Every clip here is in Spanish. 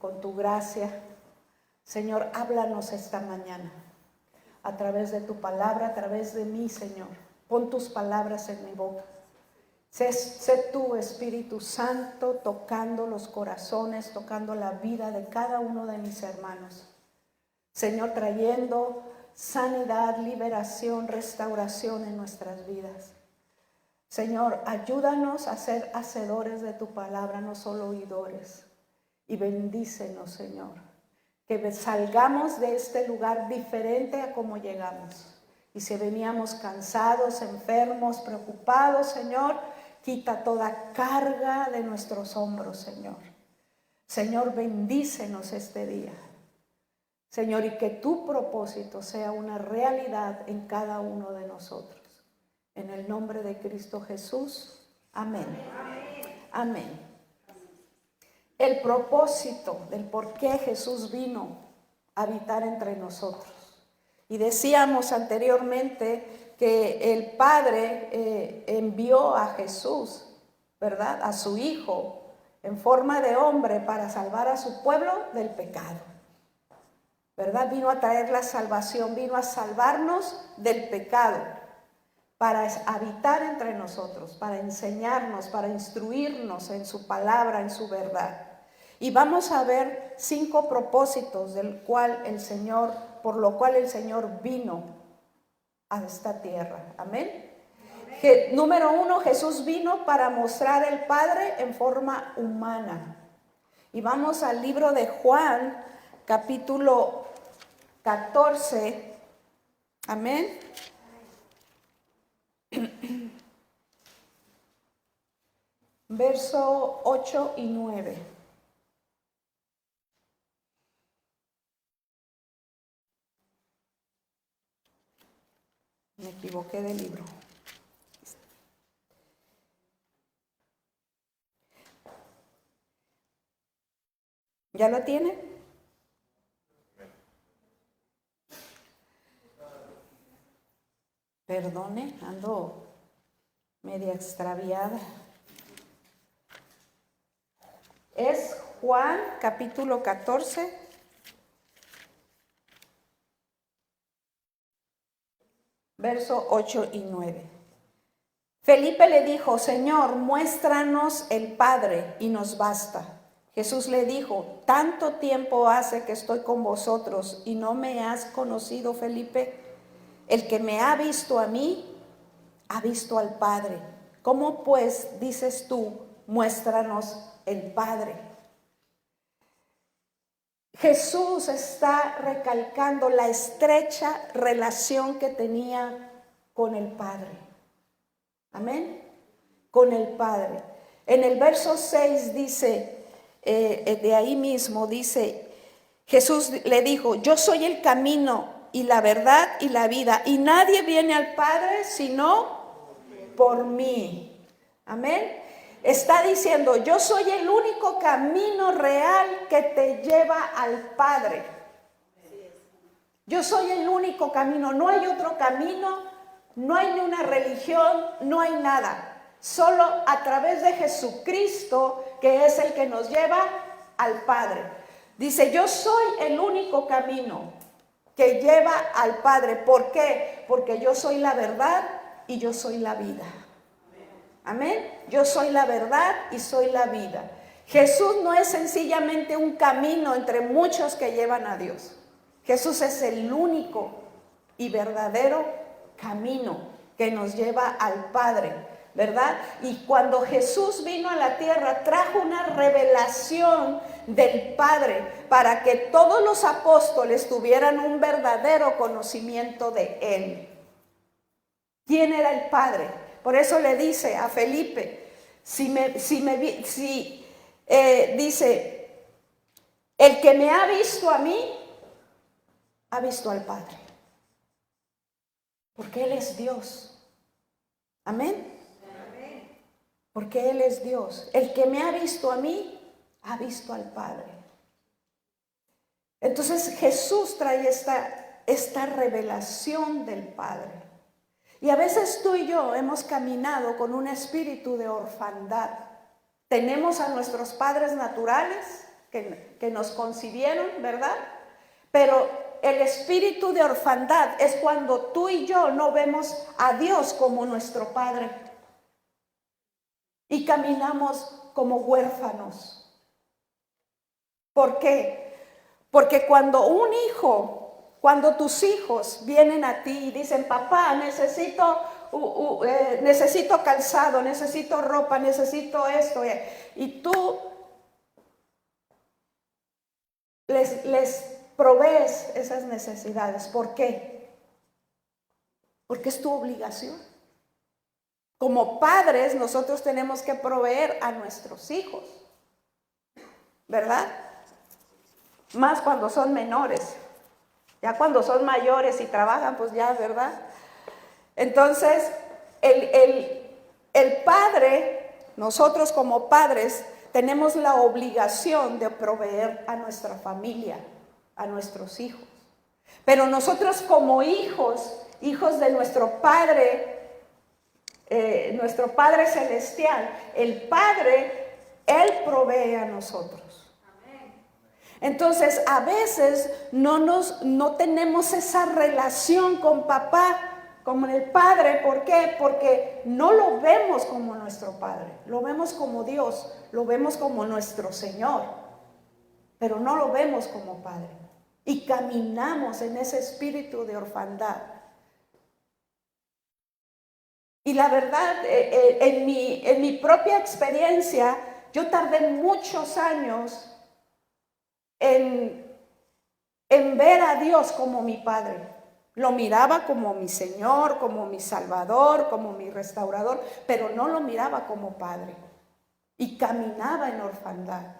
con tu gracia. Señor, háblanos esta mañana a través de tu palabra, a través de mí, Señor. Pon tus palabras en mi boca. Sé tú, Espíritu Santo, tocando los corazones, tocando la vida de cada uno de mis hermanos. Señor, trayendo sanidad, liberación, restauración en nuestras vidas. Señor, ayúdanos a ser hacedores de tu palabra, no solo oidores. Y bendícenos, Señor, que salgamos de este lugar diferente a como llegamos. Y si veníamos cansados, enfermos, preocupados, Señor, quita toda carga de nuestros hombros, Señor. Señor, bendícenos este día. Señor, y que tu propósito sea una realidad en cada uno de nosotros. En el nombre de Cristo Jesús. Amén. Amén. El propósito del por qué Jesús vino a habitar entre nosotros. Y decíamos anteriormente que el Padre envió a Jesús, ¿verdad? A su Hijo en forma de hombre para salvar a su pueblo del pecado. ¿Verdad? Vino a traer la salvación, vino a salvarnos del pecado, para habitar entre nosotros, para enseñarnos, para instruirnos en su palabra, en su verdad. Y vamos a ver 5 propósitos por lo cual el Señor vino a esta tierra. Amén. Número 1, Jesús vino para mostrar el Padre en forma humana. Y vamos al libro de Juan, capítulo 14. Amén. Verso 8 y 9. Me equivoqué del libro. ¿Ya lo tiene? Perdone, ando media extraviada. Es Juan capítulo 14. Verso 8 y 9. Felipe le dijo: Señor, muéstranos el Padre y nos basta. Jesús le dijo: ¿tanto tiempo hace que estoy con vosotros y no me has conocido, Felipe? El que me ha visto a mí, ha visto al Padre. ¿Cómo pues dices tú, muéstranos el Padre? Jesús está recalcando la estrecha relación que tenía con el Padre. Amén. Con el Padre. En el verso 6 dice, de ahí mismo dice, Jesús le dijo: yo soy el camino y la verdad y la vida, y nadie viene al Padre sino por mí. Amén. Está diciendo: yo soy el único camino real que te lleva al Padre. Yo soy el único camino, no hay otro camino, no hay ni una religión, no hay nada. Solo a través de Jesucristo, que es el que nos lleva al Padre. Dice: yo soy el único camino que lleva al Padre. ¿Por qué? Porque yo soy la verdad y yo soy la vida. Amén. Yo soy la verdad y soy la vida. Jesús no es sencillamente un camino entre muchos que llevan a Dios. Jesús es el único y verdadero camino que nos lleva al Padre, ¿verdad? Y cuando Jesús vino a la tierra, trajo una revelación del Padre para que todos los apóstoles tuvieran un verdadero conocimiento de Él. ¿Quién era el Padre? Por eso le dice a Felipe, dice: el que me ha visto a mí, ha visto al Padre. Porque Él es Dios. Amén. Porque Él es Dios. El que me ha visto a mí, ha visto al Padre. Entonces Jesús trae esta revelación del Padre. Y a veces tú y yo hemos caminado con un espíritu de orfandad. Tenemos a nuestros padres naturales que nos concibieron, ¿verdad? Pero el espíritu de orfandad es cuando tú y yo no vemos a Dios como nuestro Padre y caminamos como huérfanos. ¿Por qué? Porque cuando tus hijos vienen a ti y dicen, papá, necesito calzado, necesito ropa, necesito esto, y tú les provees esas necesidades. ¿Por qué? Porque es tu obligación. Como padres, nosotros tenemos que proveer a nuestros hijos, ¿verdad? Más cuando son menores. Ya cuando son mayores y trabajan, pues ya, ¿verdad? Entonces, el padre, nosotros como padres, tenemos la obligación de proveer a nuestra familia, a nuestros hijos. Pero nosotros como hijos de nuestro Padre celestial, el Padre, Él provee a nosotros. Entonces, a veces no tenemos esa relación con papá, como el Padre. ¿Por qué? Porque no lo vemos como nuestro Padre, lo vemos como Dios, lo vemos como nuestro Señor, pero no lo vemos como Padre. Y caminamos en ese espíritu de orfandad. Y la verdad, en mi propia experiencia, yo tardé muchos años en ver a Dios como mi Padre. Lo miraba como mi Señor, como mi Salvador, como mi restaurador, pero no lo miraba como Padre. Y caminaba en orfandad.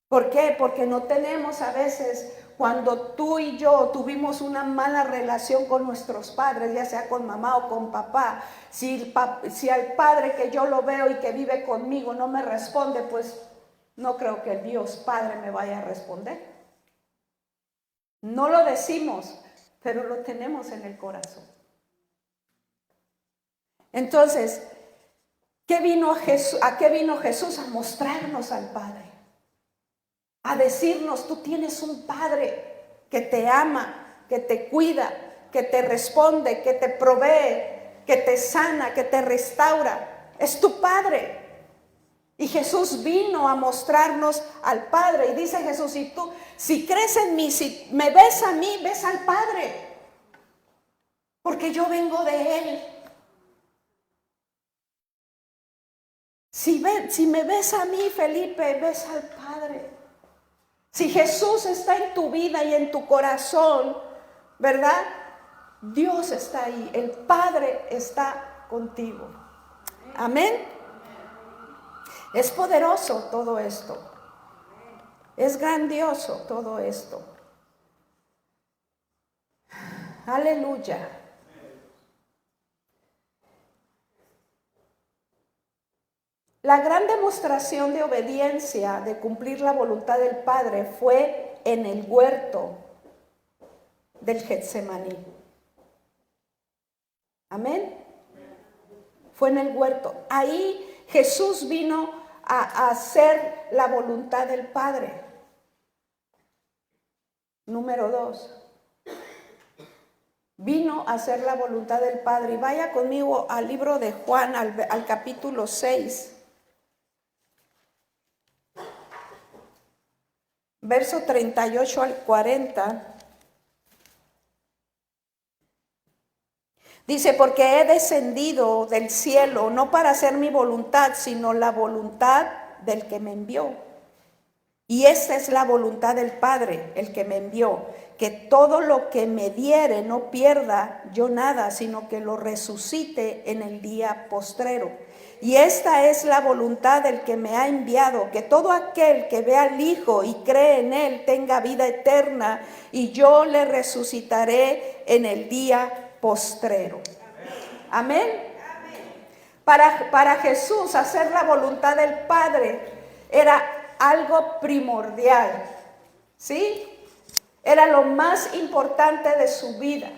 ¿Por qué? Porque no tenemos a veces, cuando tú y yo tuvimos una mala relación con nuestros padres, ya sea con mamá o con papá, si al padre que yo lo veo y que vive conmigo no me responde, pues no creo que el Dios Padre me vaya a responder. No lo decimos, pero lo tenemos en el corazón. Entonces, ¿a qué vino Jesús? A mostrarnos al Padre. A decirnos, tú tienes un Padre que te ama, que te cuida, que te responde, que te provee, que te sana, que te restaura. Es tu Padre. Y Jesús vino a mostrarnos al Padre. Y dice Jesús, si crees en mí, si me ves a mí, ves al Padre. Porque yo vengo de Él. Si me ves a mí, Felipe, ves al Padre. Si Jesús está en tu vida y en tu corazón, ¿verdad? Dios está ahí, el Padre está contigo. Amén. Es poderoso todo esto. Es grandioso todo esto. Aleluya. La gran demostración de obediencia, de cumplir la voluntad del Padre, fue en el huerto del Getsemaní. Amén. Fue en el huerto. Ahí Jesús vino a hacer la voluntad del Padre. Número 2. Vino a hacer la voluntad del Padre. Y vaya conmigo al libro de Juan, al capítulo 6. Verso 38 al 40. Dice, porque he descendido del cielo no para hacer mi voluntad, sino la voluntad del que me envió. Y esta es la voluntad del Padre, el que me envió, que todo lo que me diere no pierda yo nada, sino que lo resucite en el día postrero. Y esta es la voluntad del que me ha enviado, que todo aquel que ve al Hijo y cree en Él tenga vida eterna, y yo le resucitaré en el día postrero. Amén. Para Jesús hacer la voluntad del Padre era algo primordial, ¿sí? Era lo más importante de su vida.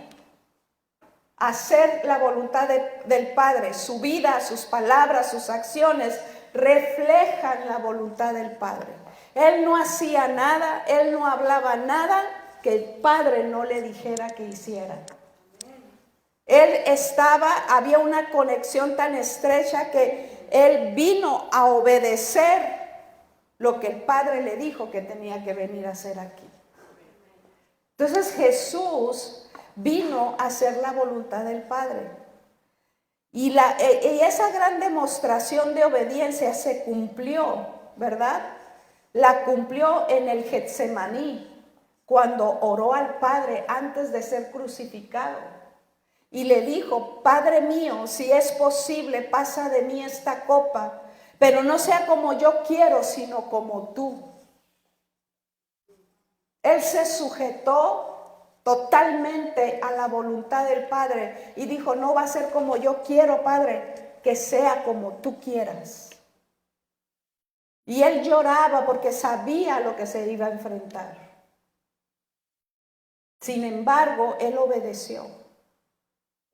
Hacer la voluntad del Padre. Su vida, sus palabras, sus acciones reflejan la voluntad del Padre. Él no hacía nada, él no hablaba nada que el Padre no le dijera que hiciera. Había una conexión tan estrecha que él vino a obedecer lo que el Padre le dijo que tenía que venir a hacer aquí. Entonces Jesús vino a hacer la voluntad del Padre. Y esa gran demostración de obediencia se cumplió, ¿verdad? La cumplió en el Getsemaní, cuando oró al Padre antes de ser crucificado. Y le dijo: Padre mío, si es posible, pasa de mí esta copa, pero no sea como yo quiero, sino como tú. Él se sujetó totalmente a la voluntad del Padre y dijo: no va a ser como yo quiero, Padre, que sea como tú quieras. Y él lloraba porque sabía lo que se iba a enfrentar. Sin embargo, él obedeció.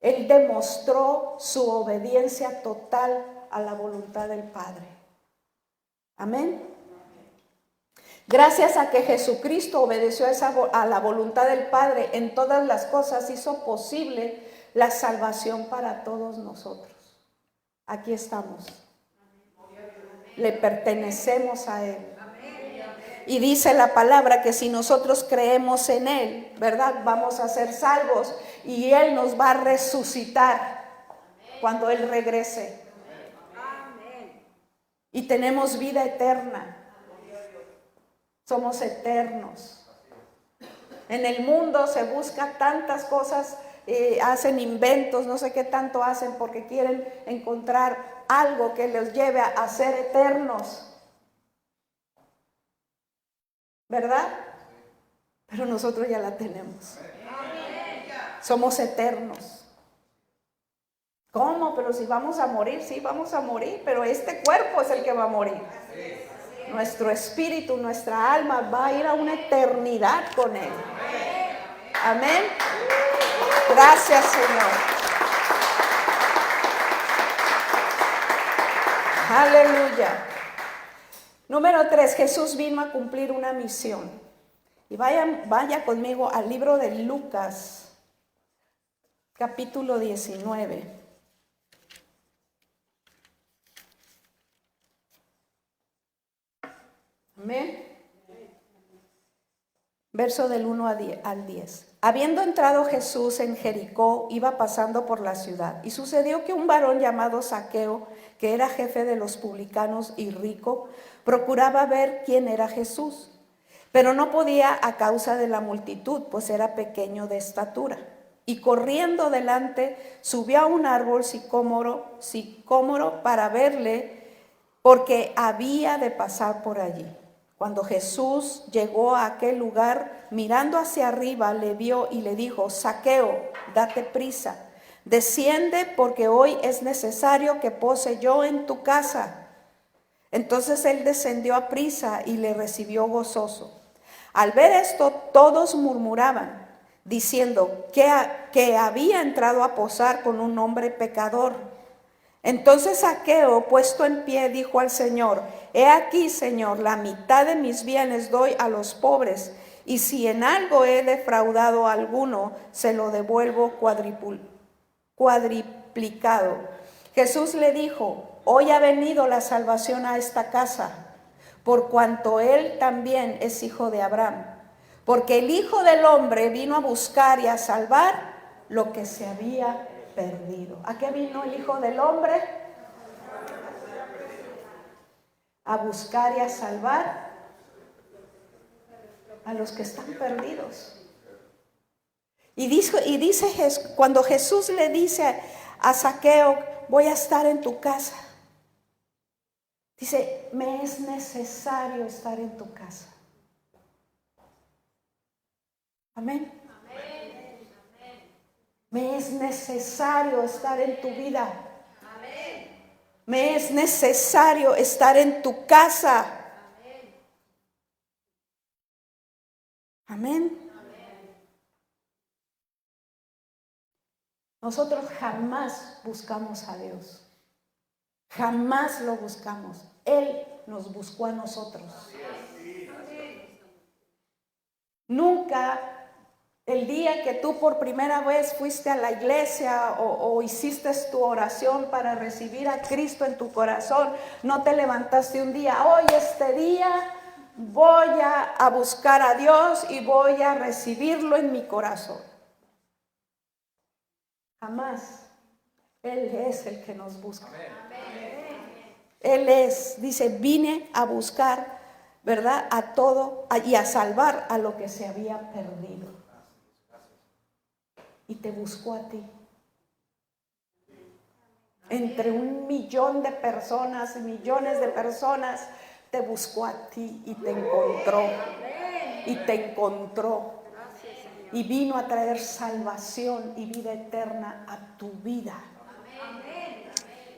Él demostró su obediencia total a la voluntad del Padre. Amén. Gracias a que Jesucristo obedeció a la voluntad del Padre en todas las cosas, hizo posible la salvación para todos nosotros. Aquí estamos. Le pertenecemos a Él. Y dice la palabra que si nosotros creemos en Él, ¿verdad? Vamos a ser salvos y Él nos va a resucitar cuando Él regrese. Y tenemos vida eterna. Somos eternos. En el mundo se busca tantas cosas, hacen inventos, no sé qué tanto hacen porque quieren encontrar algo que los lleve a ser eternos. ¿Verdad? Pero nosotros ya la tenemos. Somos eternos. ¿Cómo? Pero si vamos a morir, sí, vamos a morir, pero este cuerpo es el que va a morir. Nuestro espíritu, nuestra alma va a ir a una eternidad con Él. Amén. Gracias, Señor. Aleluya. Número 3, Jesús vino a cumplir una misión. Y vaya conmigo al libro de Lucas, capítulo 19. Amén. Verso del 1 al 10. Habiendo entrado Jesús en Jericó, iba pasando por la ciudad. Y sucedió que un varón llamado Zaqueo, que era jefe de los publicanos y rico, procuraba ver quién era Jesús, pero no podía a causa de la multitud, pues era pequeño de estatura. Y corriendo delante, subió a un árbol sicómoro para verle, porque había de pasar por allí. Cuando Jesús llegó a aquel lugar, mirando hacia arriba, le vio y le dijo: Zaqueo, date prisa, desciende, porque hoy es necesario que pose yo en tu casa. Entonces él descendió a prisa y le recibió gozoso. Al ver esto, todos murmuraban, diciendo que había entrado a posar con un hombre pecador. Entonces Zaqueo, puesto en pie, dijo al Señor: He aquí, Señor, la mitad de mis bienes doy a los pobres, y si en algo he defraudado a alguno, se lo devuelvo cuadriplicado. Jesús le dijo: Hoy ha venido la salvación a esta casa, por cuanto él también es hijo de Abraham, porque el Hijo del Hombre vino a buscar y a salvar lo que se había perdido. ¿A qué vino el Hijo del Hombre? A buscar y a salvar a los que están perdidos. Y dice cuando Jesús le dice a Zaqueo: voy a estar en tu casa, dice: me es necesario estar en tu casa. Amén. Me es necesario estar en tu vida. Me es necesario estar en tu casa. Amén. Nosotros jamás buscamos a Dios. Jamás lo buscamos. Él nos buscó a nosotros. Nunca el día que tú por primera vez fuiste a la iglesia o hiciste tu oración para recibir a Cristo en tu corazón, no te levantaste un día, hoy este día voy a buscar a Dios y voy a recibirlo en mi corazón. Jamás. Él es el que nos busca. Él dice, vine a buscar, ¿verdad? A todo y a salvar a lo que se había perdido. Y te buscó a ti. Entre 1,000,000 de personas, millones de personas, te buscó a ti y te encontró. Y te encontró. Y vino a traer salvación y vida eterna a tu vida.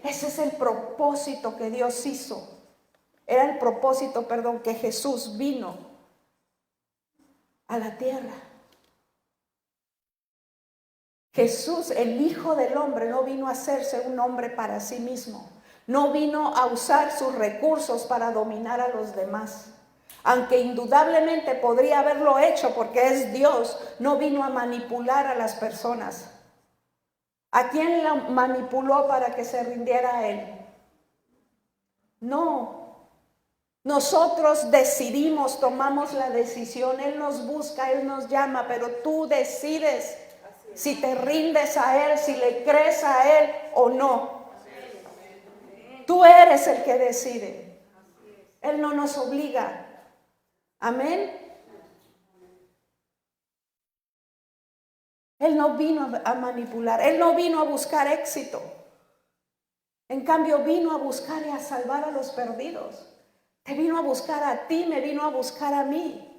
Ese es el propósito que Dios hizo. Era el propósito, que Jesús vino a la tierra. Jesús, el Hijo del Hombre, no vino a hacerse un hombre para sí mismo. No vino a usar sus recursos para dominar a los demás. Aunque indudablemente podría haberlo hecho porque es Dios, no vino a manipular a las personas. ¿A quién la manipuló para que se rindiera a Él? No. Nosotros decidimos, tomamos la decisión. Él nos busca, Él nos llama, pero tú decides si te rindes a Él, si le crees a Él o no. Tú eres el que decide. Él no nos obliga. Amén. Él no vino a manipular, Él no vino a buscar éxito. En cambio, vino a buscar y a salvar a los perdidos. Te vino a buscar a ti, me vino a buscar a mí.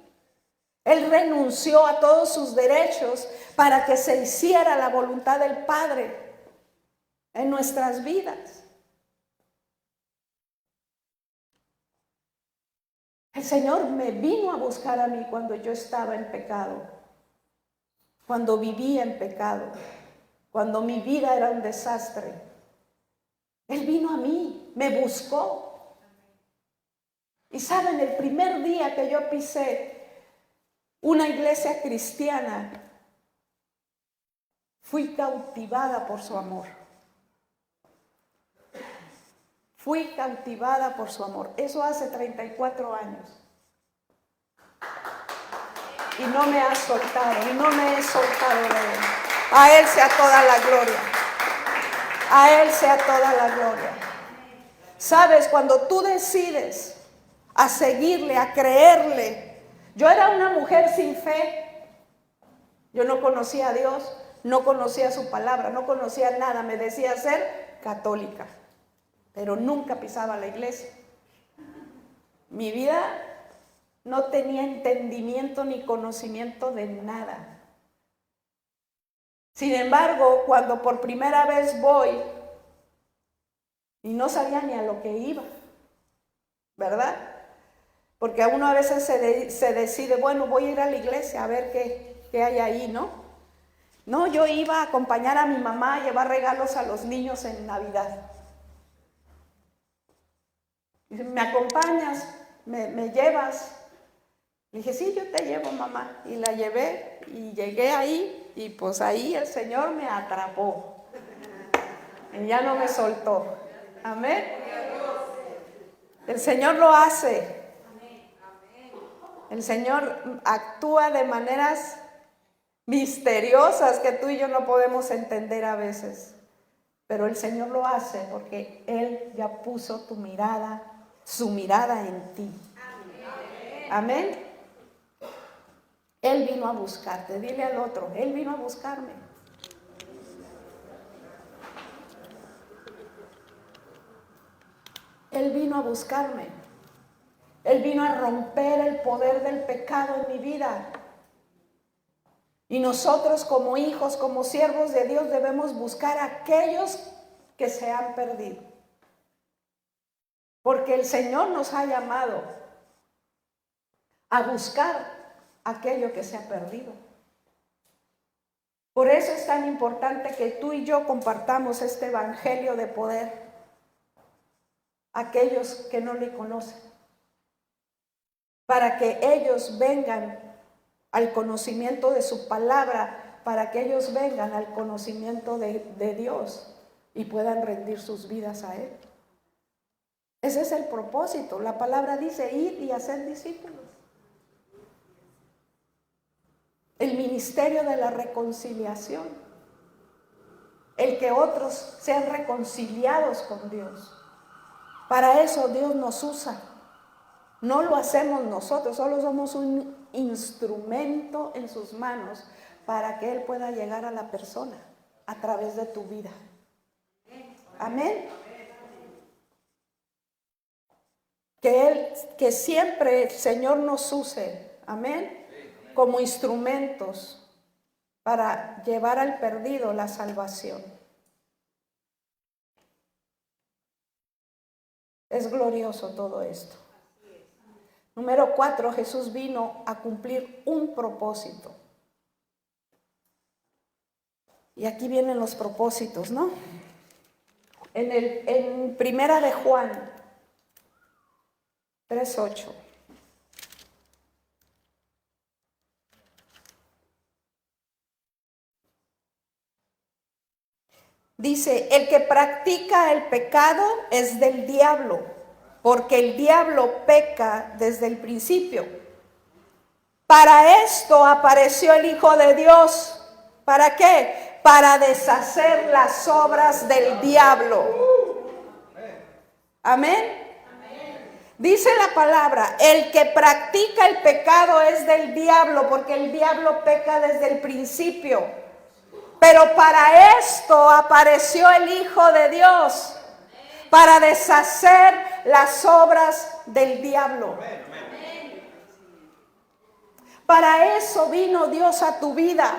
Él renunció a todos sus derechos para que se hiciera la voluntad del Padre en nuestras vidas. El Señor me vino a buscar a mí cuando yo estaba en pecado, cuando vivía en pecado, cuando mi vida era un desastre. Él vino a mí, me buscó. Y saben, el primer día que yo pisé una iglesia cristiana, fui cautivada por su amor. Fui cautivada por su amor. Eso hace 34 años. Y no me ha soltado, y no me he soltado de Él. A Él sea toda la gloria. A Él sea toda la gloria. Sabes, cuando tú decides a seguirle, a creerle. Yo era una mujer sin fe. Yo no conocía a Dios, no conocía su palabra, no conocía nada. Me decía ser católica, pero nunca pisaba la iglesia. Mi vida no tenía entendimiento ni conocimiento de nada. Sin embargo, cuando por primera vez voy, y no sabía ni a lo que iba, ¿verdad? Porque a uno a veces se decide, bueno, voy a ir a la iglesia a ver qué hay ahí, ¿no? No, yo iba a acompañar a mi mamá a llevar regalos a los niños en Navidad. Dice, ¿me acompañas? ¿Me llevas? Le dije, sí, yo te llevo, mamá. Y la llevé y llegué ahí y pues ahí el Señor me atrapó. Y ya no me soltó. Amén. El Señor lo hace. El Señor actúa de maneras misteriosas que tú y yo no podemos entender a veces. Pero el Señor lo hace porque Él ya puso tu mirada, su mirada en ti. Amén. Él vino a buscarte. Dile al otro, Él vino a buscarme. Él vino a buscarme. Él vino a romper el poder del pecado en mi vida. Y nosotros como hijos, como siervos de Dios, debemos buscar a aquellos que se han perdido. Porque el Señor nos ha llamado a buscar aquello que se ha perdido. Por eso es tan importante que tú y yo compartamos este evangelio de poder a aquellos que no le conocen, para que ellos vengan al conocimiento de su palabra, para que ellos vengan al conocimiento de Dios y puedan rendir sus vidas a Él. Ese es el propósito. La palabra dice ir y hacer discípulos. El ministerio de la reconciliación. El que otros sean reconciliados con Dios. Para eso Dios nos usa. No lo hacemos nosotros, solo somos un instrumento en sus manos para que Él pueda llegar a la persona a través de tu vida. Amén. Que siempre el Señor nos use, amén, como instrumentos para llevar al perdido la salvación. Es glorioso todo esto. Número 4, Jesús vino a cumplir un propósito. Y aquí vienen los propósitos, ¿no? En Primera de Juan 3:8. Dice, el que practica el pecado es del diablo, porque el diablo peca desde el principio. Para esto apareció el Hijo de Dios. ¿Para qué? Para deshacer las obras del diablo. Amén. Dice la palabra, el que practica el pecado es del diablo, porque el diablo peca desde el principio. Pero para esto apareció el Hijo de Dios, para deshacer las obras del diablo. Para eso vino Dios a tu vida,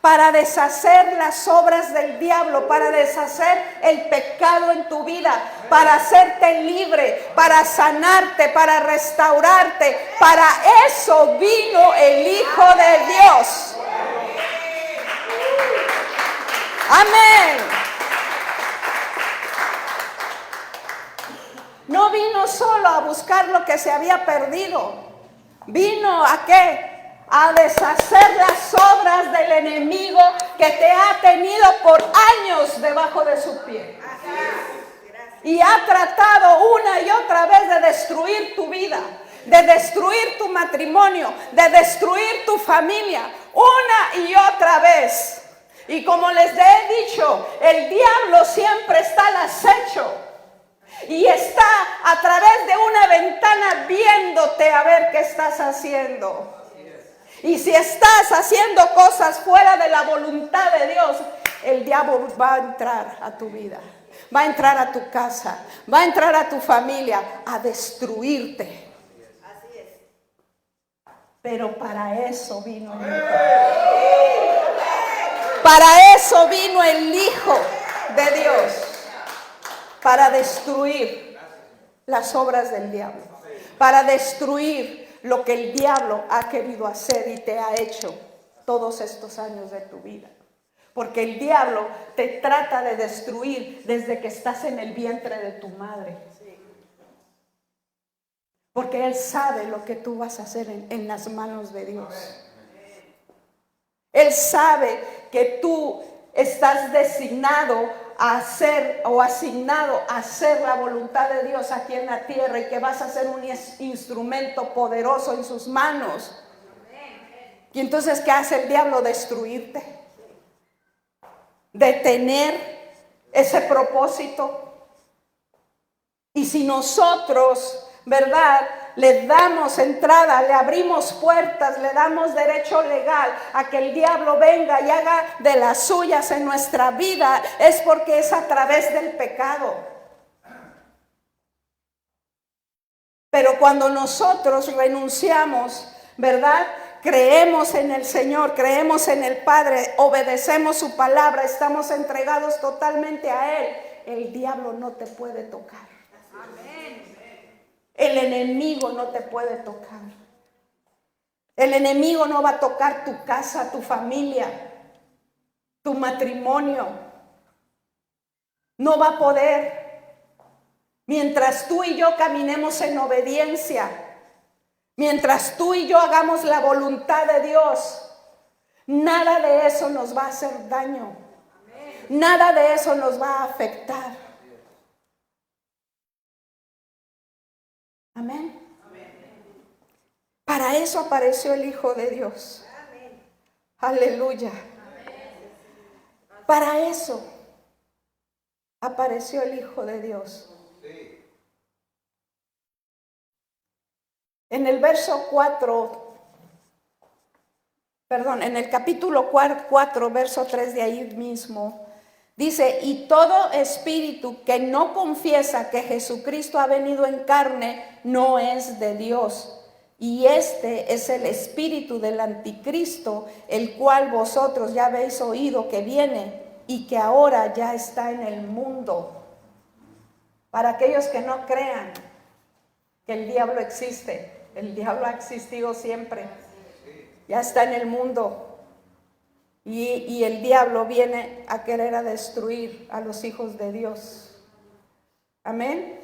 para deshacer las obras del diablo, para deshacer el pecado en tu vida, para hacerte libre, para sanarte, para restaurarte. Para eso vino el Hijo de Dios. Amén. No vino solo a buscar lo que se había perdido. Vino ¿a qué? A deshacer las obras del enemigo que te ha tenido por años debajo de su pie. Y ha tratado una y otra vez de destruir tu vida, de destruir tu matrimonio, de destruir tu familia, una y otra vez. Y como les he dicho, el diablo siempre está al acecho y está a través de una ventana viéndote a ver qué estás haciendo. Y si estás haciendo cosas fuera de la voluntad de Dios, el diablo va a entrar a tu vida, va a entrar a tu casa, va a entrar a tu familia a destruirte. Pero para eso vino el Hijo. Para eso vino el Hijo de Dios, para destruir las obras del diablo, para destruir lo que el diablo ha querido hacer y te ha hecho todos estos años de tu vida. Porque el diablo te trata de destruir desde que estás en el vientre de tu madre. Porque él sabe lo que tú vas a hacer en las manos de Dios. Él sabe que tú estás designado a hacer o asignado a hacer la voluntad de Dios aquí en la tierra y que vas a ser un instrumento poderoso en sus manos. Y entonces, ¿qué hace el diablo? Destruirte, detener ese propósito. Y si nosotros, ¿verdad?, le damos entrada, le abrimos puertas, le damos derecho legal a que el diablo venga y haga de las suyas en nuestra vida, es porque es a través del pecado. Pero cuando nosotros renunciamos, ¿verdad?, creemos en el Señor, creemos en el Padre, obedecemos su palabra, estamos entregados totalmente a Él, el diablo no te puede tocar. El enemigo no te puede tocar. El enemigo no va a tocar tu casa, tu familia, tu matrimonio. No va a poder. Mientras tú y yo caminemos en obediencia, Mientras tú y yo hagamos la voluntad de Dios, nada de eso nos va a hacer daño. Nada de eso nos va a afectar. Amén. Para eso apareció el Hijo de Dios. Aleluya. Para eso apareció el Hijo de Dios. En el verso 4, en el capítulo 4, verso 3 de ahí mismo, dice: y todo espíritu que no confiesa que Jesucristo ha venido en carne, no es de Dios. Y este es el espíritu del anticristo, el cual vosotros ya habéis oído que viene y que ahora ya está en el mundo. Para aquellos que no crean que el diablo existe, el diablo ha existido siempre, ya está en el mundo. Y el diablo viene a querer a destruir a los hijos de Dios. Amén.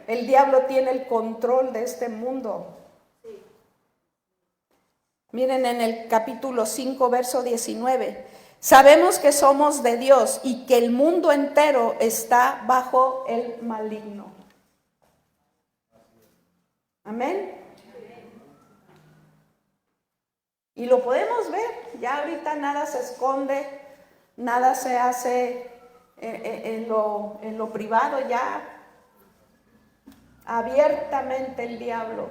El diablo tiene el control de este mundo. Miren en el capítulo 5, verso 19. Sabemos que somos de Dios y que el mundo entero está bajo el maligno. Amén. Y lo podemos ver, ya ahorita nada se esconde, nada se hace en lo privado, ya abiertamente el diablo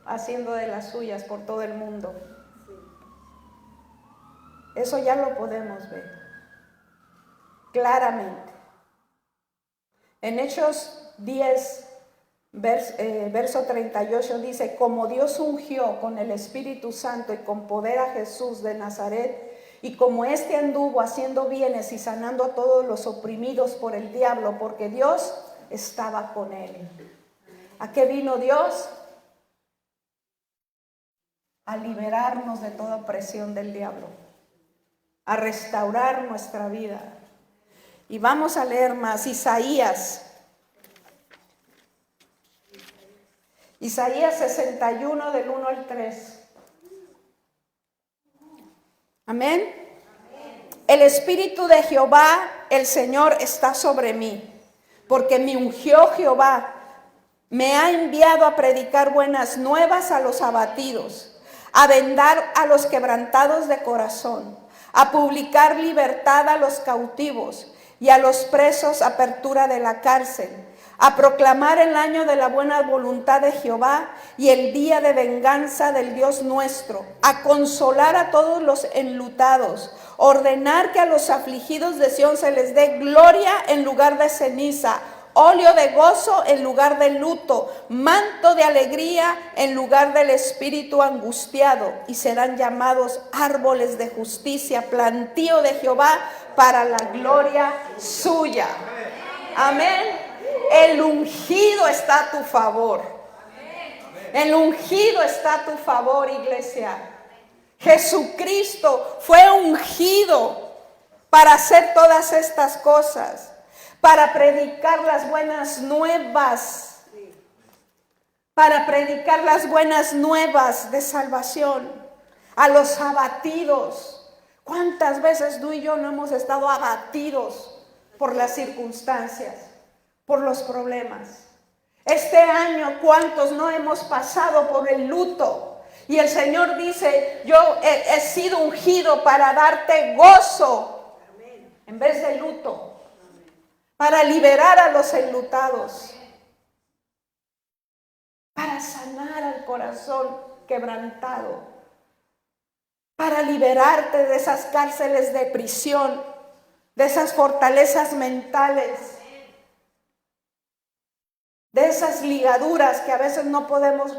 haciendo de las suyas por todo el mundo. Eso ya lo podemos ver claramente. En Hechos 10, verso 38 dice: como Dios ungió con el Espíritu Santo y con poder a Jesús de Nazaret, y como éste anduvo haciendo bienes y sanando a todos los oprimidos por el diablo, porque Dios estaba con él. ¿A qué vino Dios? A liberarnos de toda opresión del diablo, a restaurar nuestra vida. Y vamos a leer más Isaías 61 del 1 al 3. Amén. El Espíritu de Jehová, el Señor, está sobre mí, porque me ungió Jehová, me ha enviado a predicar buenas nuevas a los abatidos, a vendar a los quebrantados de corazón, a publicar libertad a los cautivos y a los presos apertura de la cárcel, a proclamar el año de la buena voluntad de Jehová y el día de venganza del Dios nuestro, a consolar a todos los enlutados, ordenar que a los afligidos de Sión se les dé gloria en lugar de ceniza, óleo de gozo en lugar de luto, manto de alegría en lugar del espíritu angustiado, y serán llamados árboles de justicia, plantío de Jehová para la gloria suya. Amén. El ungido está a tu favor. El ungido está a tu favor, iglesia. Jesucristo fue ungido para hacer todas estas cosas, para predicar las buenas nuevas, para predicar las buenas nuevas de salvación a los abatidos. ¿Cuántas veces tú y yo no hemos estado abatidos por las circunstancias, por los problemas? Este año, ¿cuántos no hemos pasado por el luto? Y el Señor dice: yo he sido ungido para darte gozo en vez de luto, para liberar a los enlutados, para sanar al corazón quebrantado, para liberarte de esas cárceles de prisión, de esas fortalezas mentales, de esas ligaduras que a veces no podemos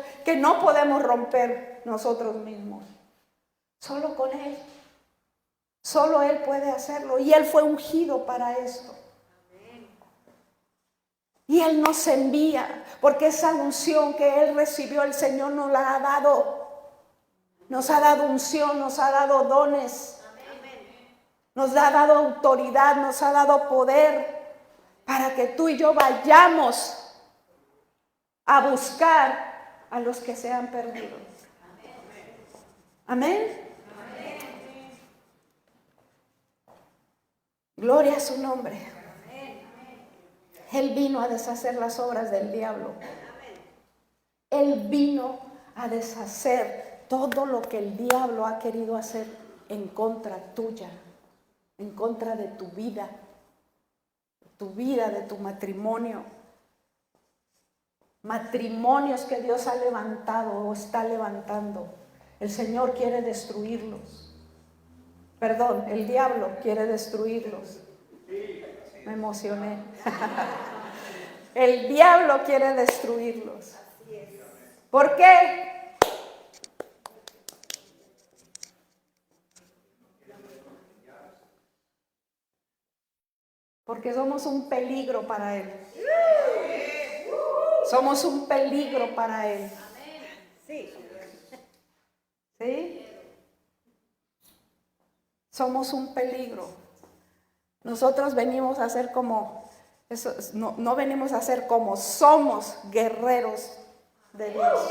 romper nosotros mismos. Solo con Él. Solo Él puede hacerlo. Y Él fue ungido para esto. Y Él nos envía, porque esa unción que Él recibió, el Señor nos la ha dado. Nos ha dado unción, nos ha dado dones, nos ha dado autoridad, nos ha dado poder, para que tú y yo vayamos a buscar a los que se han perdido. Amén. Gloria a su nombre. Él vino a deshacer las obras del diablo. Él vino a deshacer todo lo que el diablo ha querido hacer en contra tuya, en contra de tu vida, de tu matrimonio. Matrimonios que Dios ha levantado o está levantando. El Señor quiere destruirlos. Perdón, el diablo quiere destruirlos. Me emocioné. El diablo quiere destruirlos. ¿Por qué? Porque somos un peligro para él. Somos un peligro para él. ¿Sí? Somos un peligro. Nosotros venimos a ser como, no venimos a ser como, somos guerreros de Dios.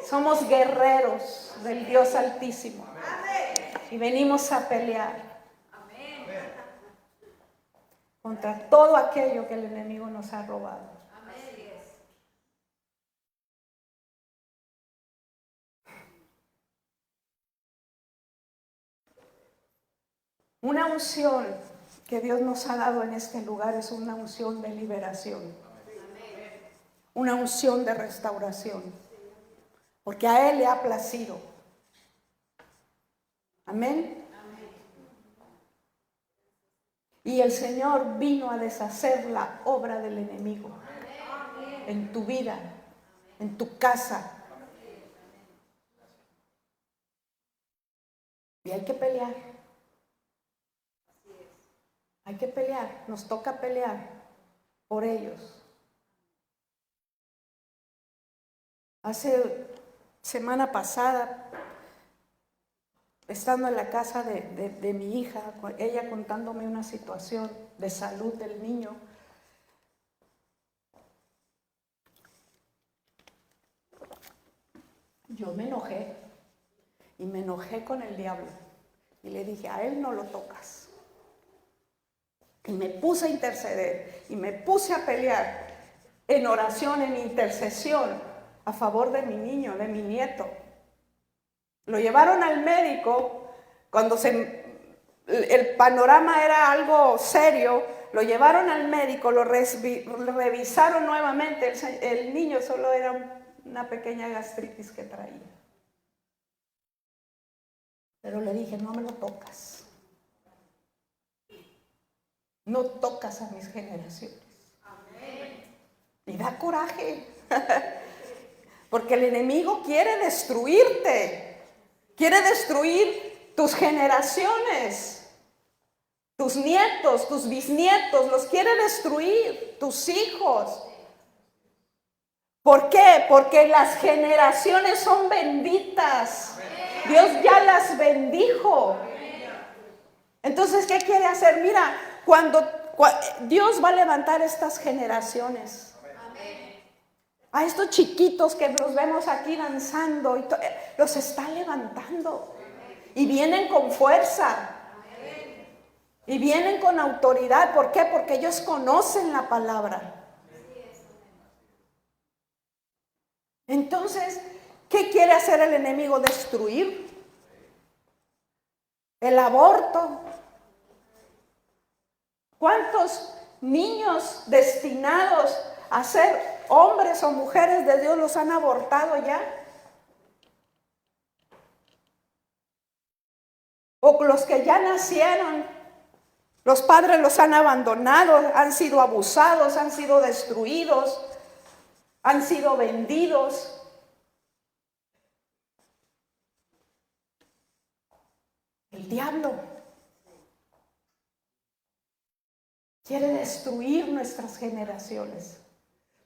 Somos guerreros del Dios Altísimo. Y venimos a pelear contra todo aquello que el enemigo nos ha robado. Una unción que Dios nos ha dado en este lugar es una unción de liberación. Una unción de restauración. Porque a Él le ha placido. Amén. Y el Señor vino a deshacer la obra del enemigo. En tu vida, en tu casa. Y hay que pelear. Hay que pelear, nos toca pelear por ellos. Hace semana pasada, estando en la casa de mi hija, ella contándome una situación de salud del niño, yo me enojé y me enojé con el diablo y le dije, a él no lo tocas. Y me puse a interceder y me puse a pelear en oración, en intercesión a favor de mi niño, de mi nieto. Lo llevaron al médico cuando el panorama era algo serio. Lo llevaron al médico, lo revisaron nuevamente. El niño solo era una pequeña gastritis que traía. Pero le dije, no me lo tocas. No tocas a mis generaciones. Y da coraje. Porque el enemigo quiere destruirte. Quiere destruir tus generaciones. Tus nietos, tus bisnietos. Los quiere destruir. Tus hijos. ¿Por qué? Porque las generaciones son benditas. Dios ya las bendijo. Entonces, ¿qué quiere hacer? Mira, cuando Dios va a levantar estas generaciones, a estos chiquitos que los vemos aquí danzando, los está levantando y vienen con fuerza y vienen con autoridad. ¿Por qué? Porque ellos conocen la palabra. Entonces, ¿qué quiere hacer el enemigo? Destruir el aborto. ¿Cuántos niños destinados a ser hombres o mujeres de Dios los han abortado ya? O los que ya nacieron, los padres los han abandonado, han sido abusados, han sido destruidos, han sido vendidos. El diablo quiere destruir nuestras generaciones.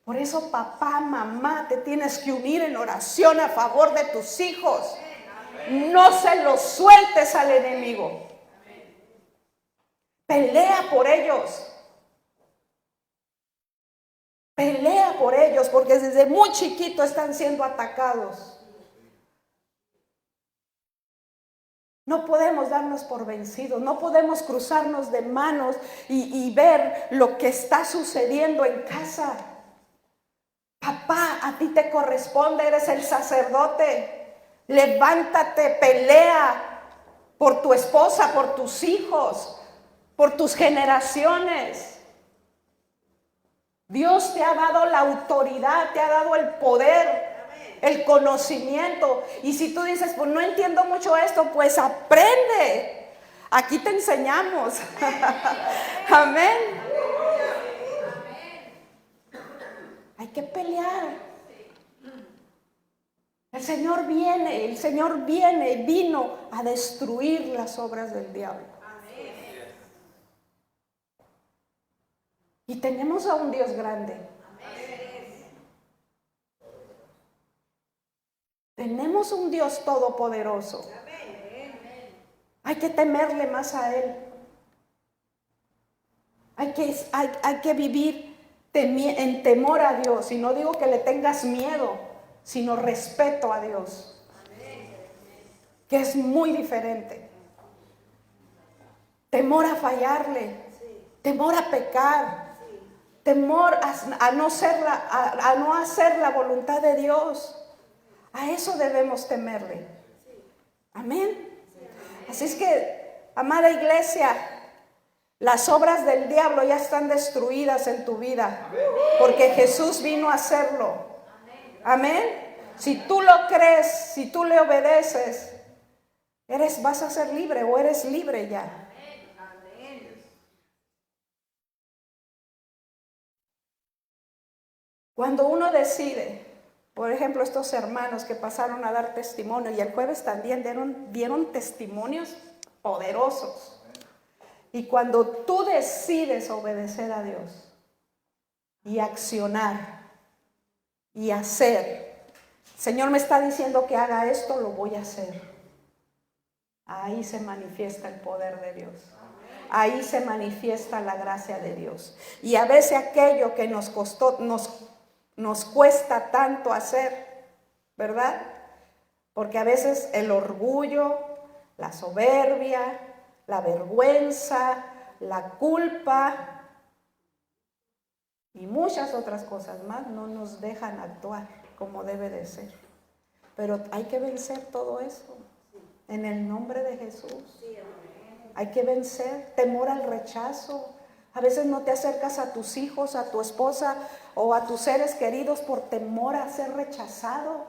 Por eso, papá, mamá, te tienes que unir en oración a favor de tus hijos. No se los sueltes al enemigo. Pelea por ellos. Pelea por ellos, porque desde muy chiquito están siendo atacados. No podemos darnos por vencidos, no podemos cruzarnos de manos y ver lo que está sucediendo en casa. Papá, a ti te corresponde, eres el sacerdote. Levántate, pelea por tu esposa, por tus hijos, por tus generaciones. Dios te ha dado la autoridad, te ha dado el poder, el conocimiento. Y si tú dices, pues no entiendo mucho esto, pues aprende. Aquí te enseñamos. Amén. Hay que pelear. El Señor vino a destruir las obras del diablo. Y tenemos a un Dios grande. Tenemos un Dios todopoderoso. Hay que temerle más a Él. Hay que vivir en temor a Dios. Y no digo que le tengas miedo, sino respeto a Dios. Que es muy diferente. Temor a fallarle. Temor a pecar. Temor a no hacer la voluntad de Dios. A eso debemos temerle. Amén. Así es que, amada iglesia, las obras del diablo ya están destruidas en tu vida, porque Jesús vino a hacerlo. Amén. Si tú lo crees, si tú le obedeces, vas a ser libre o eres libre ya. Cuando uno decide, por ejemplo, estos hermanos que pasaron a dar testimonio, y el jueves también dieron testimonios poderosos. Y cuando tú decides obedecer a Dios y accionar y hacer, Señor me está diciendo que haga esto, lo voy a hacer. Ahí se manifiesta el poder de Dios. Ahí se manifiesta la gracia de Dios. Y a veces aquello que nos cuesta tanto hacer, ¿verdad? Porque a veces el orgullo, la soberbia, la vergüenza, la culpa y muchas otras cosas más no nos dejan actuar como debe de ser. Pero hay que vencer todo eso en el nombre de Jesús. Hay que vencer temor al rechazo. A veces no te acercas a tus hijos, a tu esposa o a tus seres queridos por temor a ser rechazado.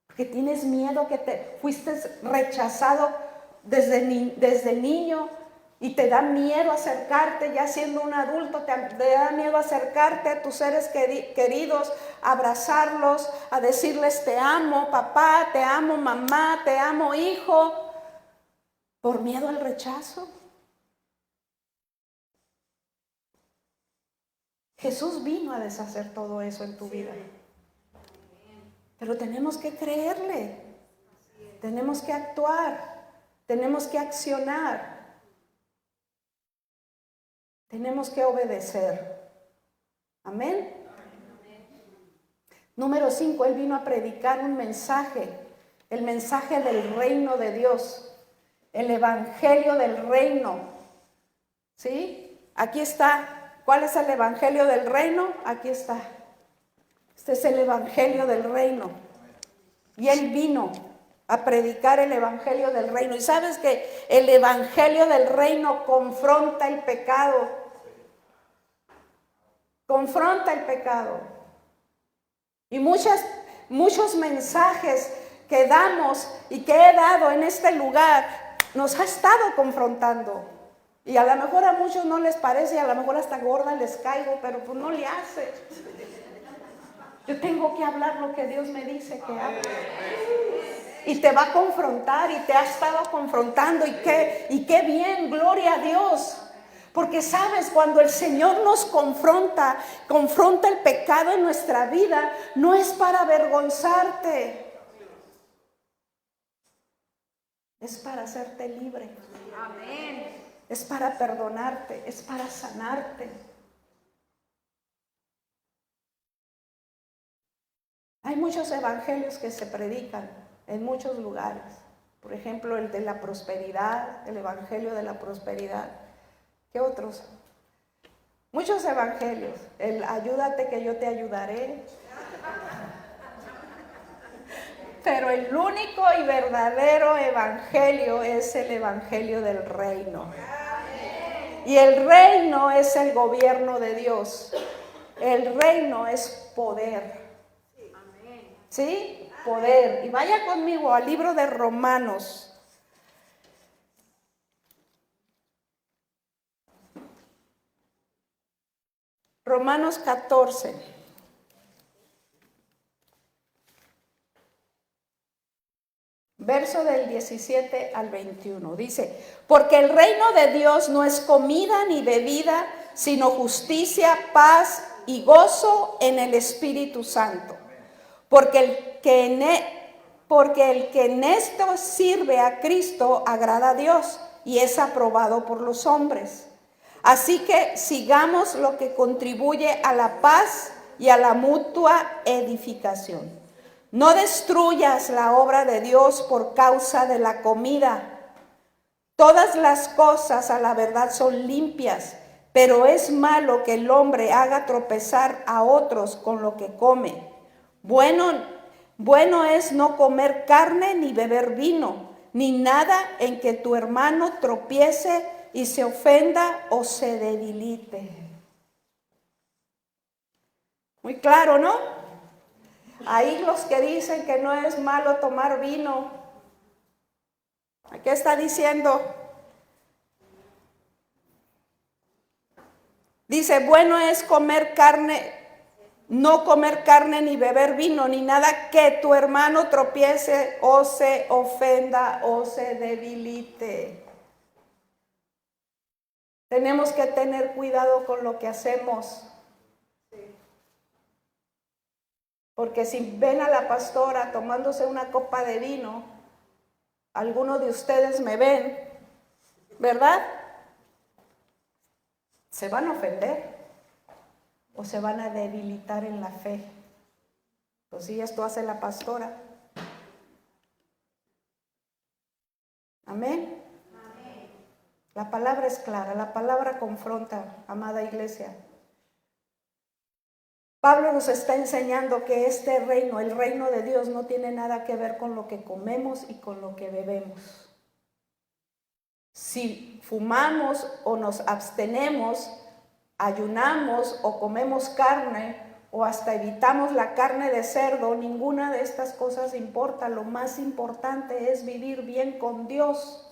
Porque tienes miedo que te fuiste rechazado desde niño y te da miedo acercarte, ya siendo un adulto, te da miedo acercarte a tus seres queridos, abrazarlos, a decirles te amo papá, te amo mamá, te amo hijo, por miedo al rechazo. Jesús vino a deshacer todo eso en tu vida. Pero tenemos que creerle, tenemos que actuar, tenemos que accionar, tenemos que obedecer. Amén. Número 5, Él vino a predicar un mensaje, el mensaje del reino de Dios, el evangelio del reino. ¿Sí? Aquí está. ¿Cuál es el evangelio del reino? Aquí está. Este es el evangelio del reino. Y Él vino a predicar el evangelio del reino. Y sabes que el evangelio del reino confronta el pecado. Confronta el pecado. Y muchos mensajes que damos y que he dado en este lugar nos ha estado confrontando. Y a lo mejor a muchos no les parece, a lo mejor hasta gorda les caigo, pero pues no le hace. Yo tengo que hablar lo que Dios me dice que hable. Y te va a confrontar y te ha estado confrontando y qué bien, gloria a Dios. Porque sabes, cuando el Señor nos confronta el pecado en nuestra vida, no es para avergonzarte. Es para hacerte libre. Amén. Es para perdonarte, es para sanarte. Hay muchos evangelios que se predican en muchos lugares. Por ejemplo, el de la prosperidad, el evangelio de la prosperidad. ¿Qué otros? Muchos evangelios. El ayúdate que yo te ayudaré. Pero el único y verdadero evangelio es el evangelio del reino. Y el reino es el gobierno de Dios. El reino es poder. ¿Sí? Poder. Y vaya conmigo al libro de Romanos. Romanos 14. Verso del 17 al 21. Dice, porque el reino de Dios no es comida ni bebida, sino justicia, paz y gozo en el Espíritu Santo. Porque el que en esto sirve a Cristo agrada a Dios y es aprobado por los hombres. Así que sigamos lo que contribuye a la paz y a la mutua edificación. No destruyas la obra de Dios por causa de la comida. Todas las cosas a la verdad son limpias, pero es malo que el hombre haga tropezar a otros con lo que come. Bueno es no comer carne ni beber vino, ni nada en que tu hermano tropiece y se ofenda o se debilite. Muy claro, ¿no? Ahí los que dicen que no es malo tomar vino, ¿qué está diciendo? Dice, bueno es comer carne, no comer carne ni beber vino, ni nada que tu hermano tropiece o se ofenda o se debilite. Tenemos que tener cuidado con lo que hacemos. Porque si ven a la pastora tomándose una copa de vino, algunos de ustedes me ven, ¿verdad? Se van a ofender o se van a debilitar en la fe. Pues sí, esto hace la pastora. Amén. La palabra es clara, la palabra confronta, amada iglesia. Pablo nos está enseñando que este reino, el reino de Dios, no tiene nada que ver con lo que comemos y con lo que bebemos. Si fumamos o nos abstenemos, ayunamos o comemos carne o hasta evitamos la carne de cerdo, ninguna de estas cosas importa. Lo más importante es vivir bien con Dios.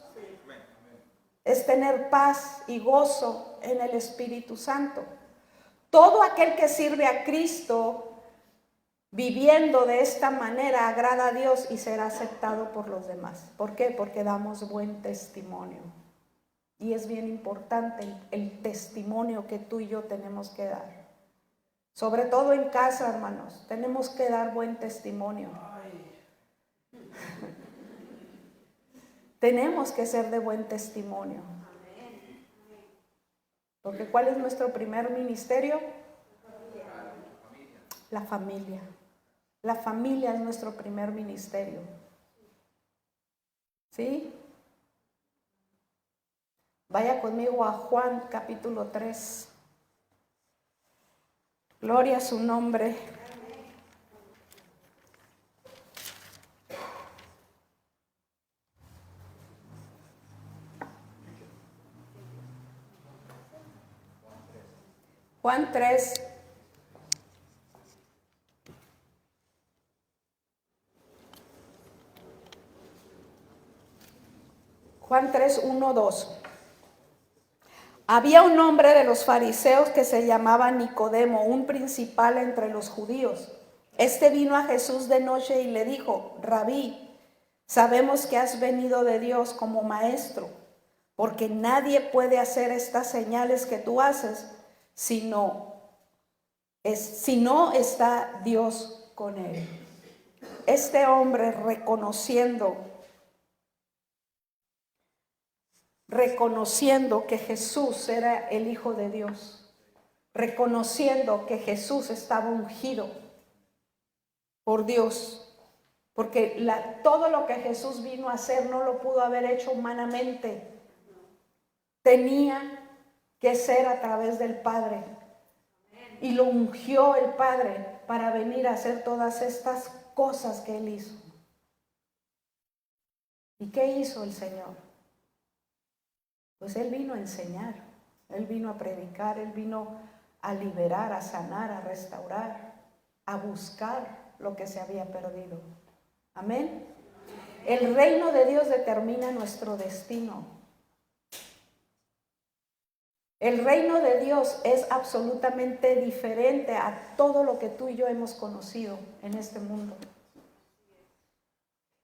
Es tener paz y gozo en el Espíritu Santo. Todo aquel que sirve a Cristo viviendo de esta manera agrada a Dios y será aceptado por los demás. ¿Por qué? Porque damos buen testimonio. Y es bien importante el testimonio que tú y yo tenemos que dar. Sobre todo en casa, hermanos, tenemos que dar buen testimonio. Tenemos que ser de buen testimonio. Porque ¿cuál es nuestro primer ministerio? La familia. La familia es nuestro primer ministerio. ¿Sí? Vaya conmigo a Juan capítulo 3. Gloria a su nombre. Juan 3. Juan 3, 1, 2. Había un hombre de los fariseos que se llamaba Nicodemo, un principal entre los judíos. Este vino a Jesús de noche y le dijo: Rabí, sabemos que has venido de Dios como maestro, porque nadie puede hacer estas señales que tú haces si no está Dios con él. Este hombre reconociendo que Jesús era el Hijo de Dios, reconociendo que Jesús estaba ungido por Dios, porque todo lo que Jesús vino a hacer no lo pudo haber hecho humanamente. Tenía que ser a través del Padre. Y lo ungió el Padre para venir a hacer todas estas cosas que Él hizo. ¿Y qué hizo el Señor? Pues Él vino a enseñar, Él vino a predicar, Él vino a liberar, a sanar, a restaurar, a buscar lo que se había perdido. Amén. El reino de Dios determina nuestro destino. El reino de Dios es absolutamente diferente a todo lo que tú y yo hemos conocido en este mundo.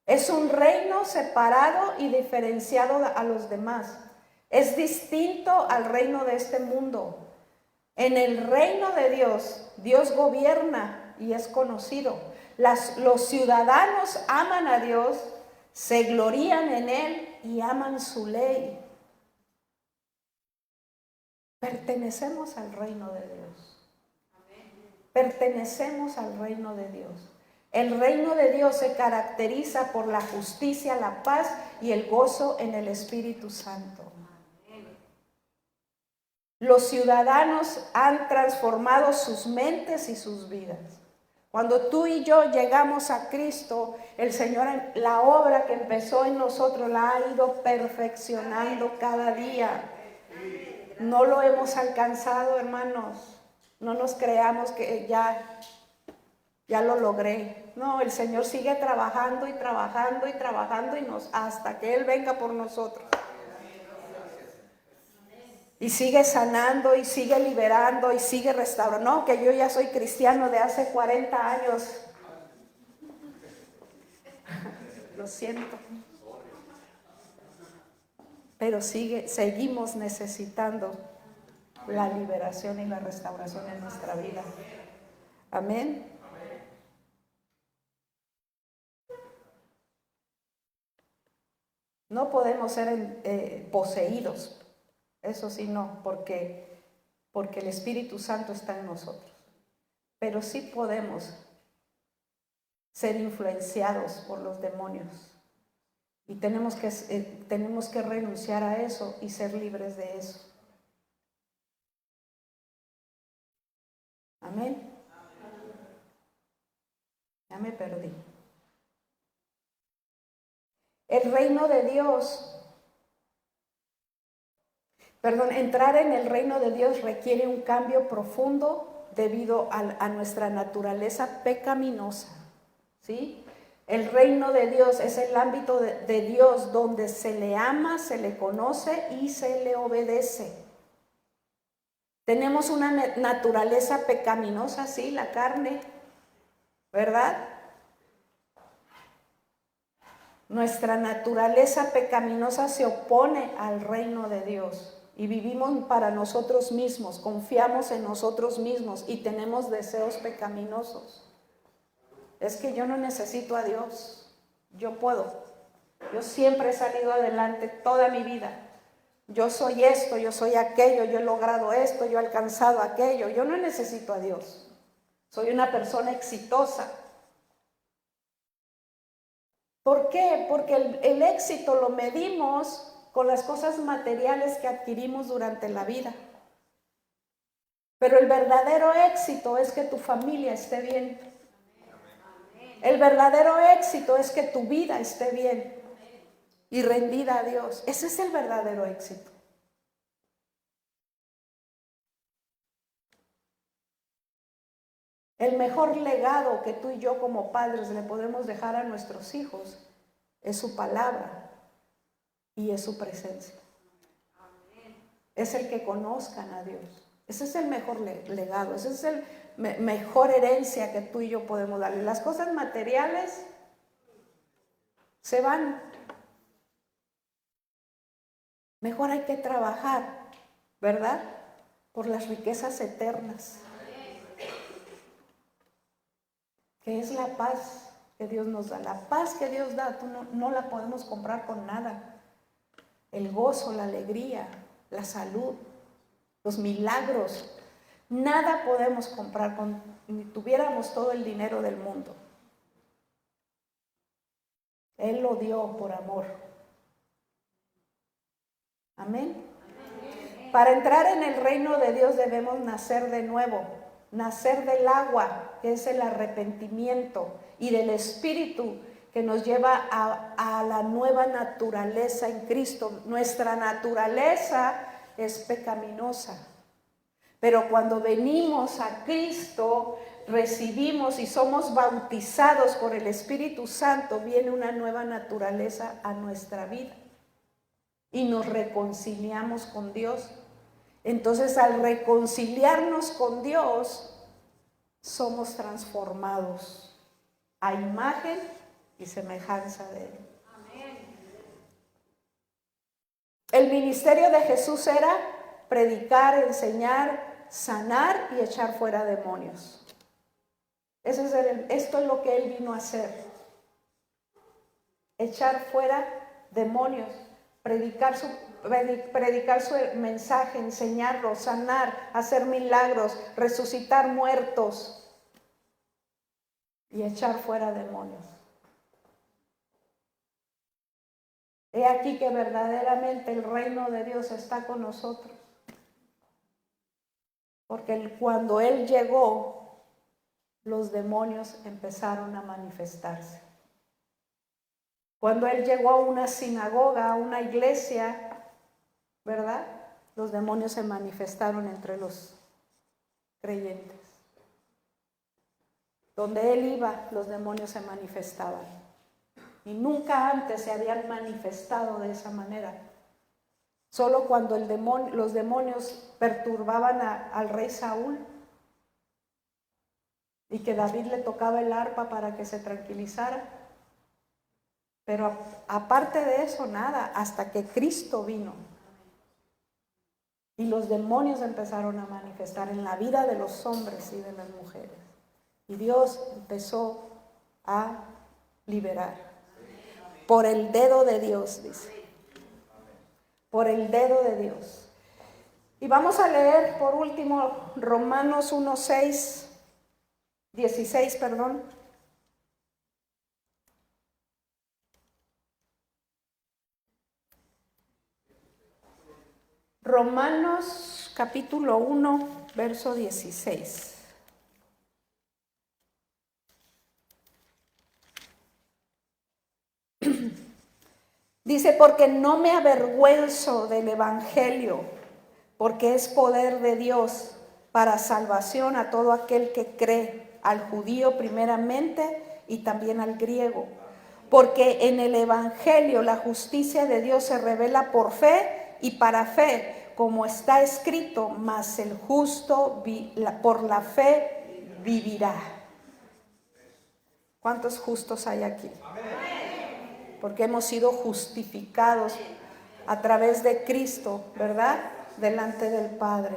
Es un reino separado y diferenciado a los demás. Es distinto al reino de este mundo. En el reino de Dios, Dios gobierna y es conocido. Los ciudadanos aman a Dios, se glorían en Él y aman su ley. Pertenecemos al reino de Dios. Pertenecemos al reino de Dios. El reino de Dios se caracteriza por la justicia, la paz y el gozo en el Espíritu Santo. Los ciudadanos han transformado sus mentes y sus vidas. Cuando tú y yo llegamos a Cristo, el Señor, la obra que empezó en nosotros la ha ido perfeccionando cada día. No lo hemos alcanzado, hermanos. No nos creamos que ya lo logré. No, el Señor sigue trabajando y trabajando y trabajando hasta que Él venga por nosotros. Y sigue sanando y sigue liberando y sigue restaurando. No, que yo ya soy cristiano de hace 40 años. Lo siento. Pero seguimos necesitando la liberación y la restauración en nuestra vida. Amén. No podemos ser poseídos. Eso sí, no, porque el Espíritu Santo está en nosotros. Pero sí podemos ser influenciados por los demonios. Y tenemos que renunciar a eso y ser libres de eso. Amén. Ya me perdí. El reino de Dios. Entrar en el reino de Dios requiere un cambio profundo debido a nuestra naturaleza pecaminosa, ¿sí? El reino de Dios es el ámbito de Dios donde se le ama, se le conoce y se le obedece. Tenemos una naturaleza pecaminosa, sí, la carne, ¿verdad? Nuestra naturaleza pecaminosa se opone al reino de Dios. Y vivimos para nosotros mismos, confiamos en nosotros mismos y tenemos deseos pecaminosos. Es que yo no necesito a Dios, yo puedo. Yo siempre he salido adelante toda mi vida. Yo soy esto, yo soy aquello, yo he logrado esto, yo he alcanzado aquello. Yo no necesito a Dios. Soy una persona exitosa. ¿Por qué? Porque el éxito lo medimos con las cosas materiales que adquirimos durante la vida. Pero el verdadero éxito es que tu familia esté bien. El verdadero éxito es que tu vida esté bien y rendida a Dios. Ese es el verdadero éxito. El mejor legado que tú y yo como padres le podemos dejar a nuestros hijos es su palabra y es su presencia. Es el que conozcan a Dios. Ese es el mejor legado, esa es la mejor herencia que tú y yo podemos darle. Las cosas materiales se van. Mejor hay que trabajar, ¿verdad? Por las riquezas eternas, que es la paz que Dios nos da. La paz que Dios da, tú no la podemos comprar con nada. El gozo, la alegría, la salud, los milagros, nada podemos comprar ni tuviéramos todo el dinero del mundo. Él lo dio por amor. Amén. Para entrar en el reino de Dios debemos nacer de nuevo, nacer del agua, que es el arrepentimiento, y del Espíritu, que nos lleva a la nueva naturaleza en Cristo. Nuestra naturaleza es pecaminosa, pero cuando venimos a Cristo, recibimos y somos bautizados por el Espíritu Santo, viene una nueva naturaleza a nuestra vida y nos reconciliamos con Dios. Entonces, al reconciliarnos con Dios, somos transformados a imagen y semejanza de Él. El ministerio de Jesús era predicar, enseñar, sanar y echar fuera demonios. Esto es lo que Él vino a hacer. Echar fuera demonios, predicar su mensaje, enseñarlo, sanar, hacer milagros, resucitar muertos y echar fuera demonios. He aquí que verdaderamente el reino de Dios está con nosotros. Porque cuando Él llegó, los demonios empezaron a manifestarse. Cuando Él llegó a una sinagoga, a una iglesia, ¿verdad? Los demonios se manifestaron entre los creyentes. Donde Él iba, los demonios se manifestaban. Y nunca antes se habían manifestado de esa manera. Solo cuando los demonios perturbaban al rey Saúl y que David le tocaba el arpa para que se tranquilizara. Pero aparte de eso, nada, hasta que Cristo vino. Y los demonios empezaron a manifestar en la vida de los hombres y de las mujeres. Y Dios empezó a liberar. Por el dedo de Dios, dice. Por el dedo de Dios. Y vamos a leer por último Romanos 16, perdón. Romanos capítulo 1, verso 16. Dice, porque no me avergüenzo del evangelio, porque es poder de Dios para salvación a todo aquel que cree, al judío primeramente y también al griego. Porque en el evangelio la justicia de Dios se revela por fe y para fe, como está escrito, mas el justo por la fe vivirá. ¿Cuántos justos hay aquí? Porque hemos sido justificados a través de Cristo, ¿verdad? Delante del Padre.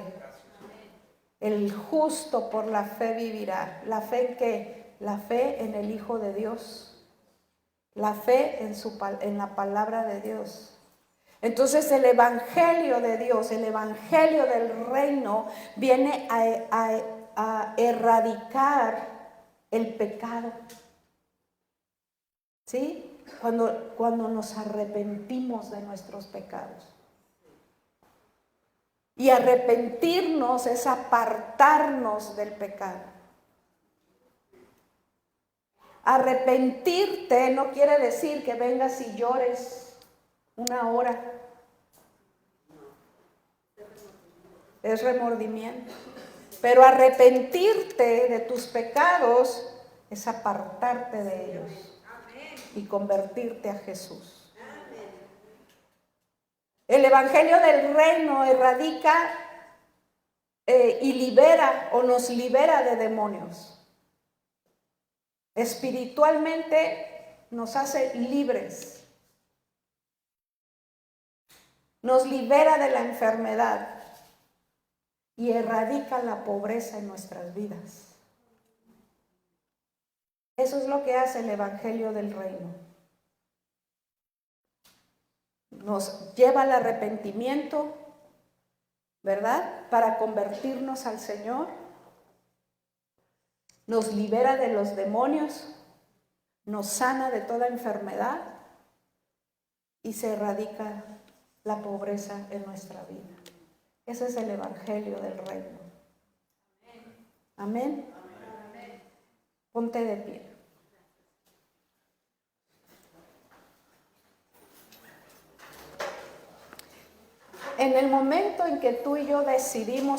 El justo por la fe vivirá. ¿La fe en qué? La fe en el Hijo de Dios. La fe en la palabra de Dios. Entonces el evangelio de Dios, el evangelio del reino viene a erradicar el pecado. ¿Sí? Cuando nos arrepentimos de nuestros pecados. Y arrepentirnos es apartarnos del pecado. Arrepentirte no quiere decir que vengas y llores una hora. Es remordimiento. Pero arrepentirte de tus pecados es apartarte de ellos y convertirte a Jesús. El evangelio del reino erradica y libera o nos libera de demonios. Espiritualmente nos hace libres. Nos libera de la enfermedad y erradica la pobreza en nuestras vidas. Eso es lo que hace el evangelio del reino. Nos lleva al arrepentimiento, ¿verdad? Para convertirnos al Señor. Nos libera de los demonios, nos sana de toda enfermedad y se erradica la pobreza en nuestra vida. Ese es el evangelio del reino. Amén. Ponte de pie. En el momento en que tú y yo decidimos